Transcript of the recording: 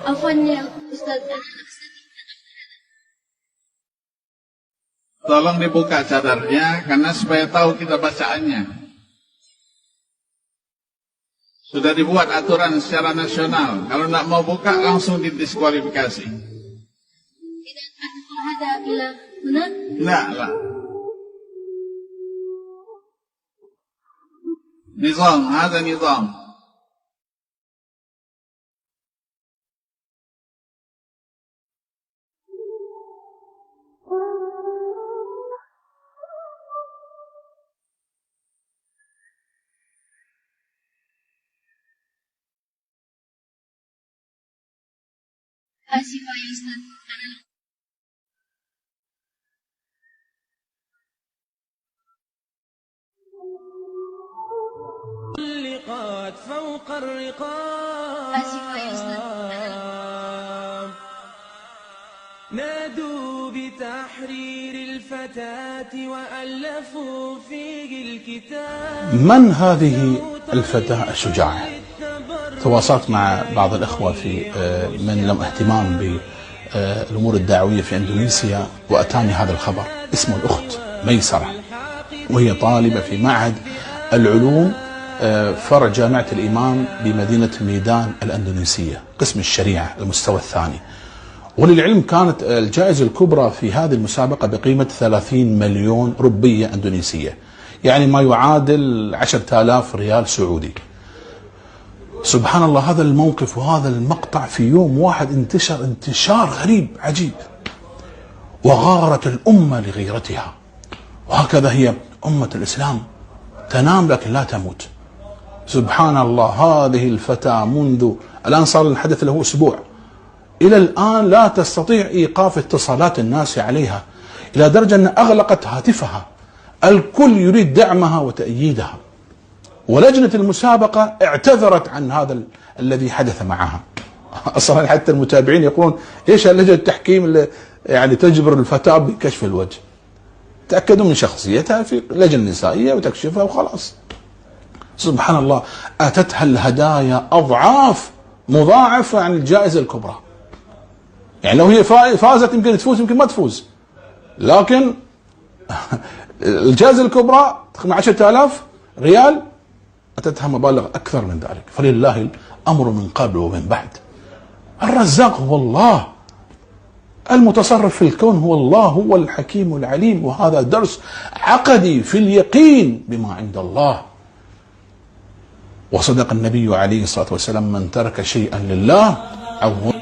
Afwan ya Ustaz. Tolong dibuka cadarnya karena supaya tahu kita bacaannya. Sudah dibuat aturan secara nasional. Kalau tidak mau buka langsung didiskualifikasi. Tidak ada bila benar? Tidak lah. Nizam, ada nizam. Asif ya Ustaz. اللقات فوق الرقاب آسفة يا أستاذ. نادوا بتحرير الفتاة وألفوا فيه الكتاب. من هذه الفتاة الشجاعة؟ تواصلت مع بعض الأخوة من لهم اهتمام بالأمور الدعوية في إندونيسيا، وأتاني هذا الخبر. اسمه الأخت ميسرة، وهي طالبة في معهد العلوم فرع جامعة الإمام بمدينة ميدان الأندونيسية، قسم الشريعة المستوى الثاني. وللعلم كانت الجائزة الكبرى في هذه المسابقة بقيمة 30 مليون روبية أندونيسية، يعني ما يعادل 10,000 ريال سعودي. سبحان الله، هذا الموقف وهذا المقطع في يوم واحد انتشار غريب عجيب، وغارت الأمة لغيرتها. وهكذا هي أمة الإسلام، تنام لكن لا تموت. سبحان الله، هذه الفتاة منذ الآن صار الحدث له أسبوع، إلى الآن لا تستطيع إيقاف اتصالات الناس عليها، إلى درجة أن أغلقت هاتفها. الكل يريد دعمها وتأييدها، ولجنة المسابقة اعتذرت عن هذا الذي حدث معها. أصلا حتى المتابعين يقولون إيش لجنة التحكيم اللي يعني تجبر الفتاة بكشف الوجه؟ تأكدوا من شخصيتها في لجنة نسائية وتكشفها وخلاص. سبحان الله، أتتها الهدايا أضعاف مضاعفة عن الجائزة الكبرى. يعني لو هي فازت يمكن تفوز يمكن ما تفوز، لكن الجائزة الكبرى 10,000 ريال أتتها مبالغ أكثر من ذلك. فلله الأمر من قبل ومن بعد. الرزاق هو الله، المتصرف في الكون هو الله، هو الحكيم العليم. وهذا درس عقدي في اليقين بما عند الله. وصدق النبي عليه الصلاة والسلام: من ترك شيئا لله عوض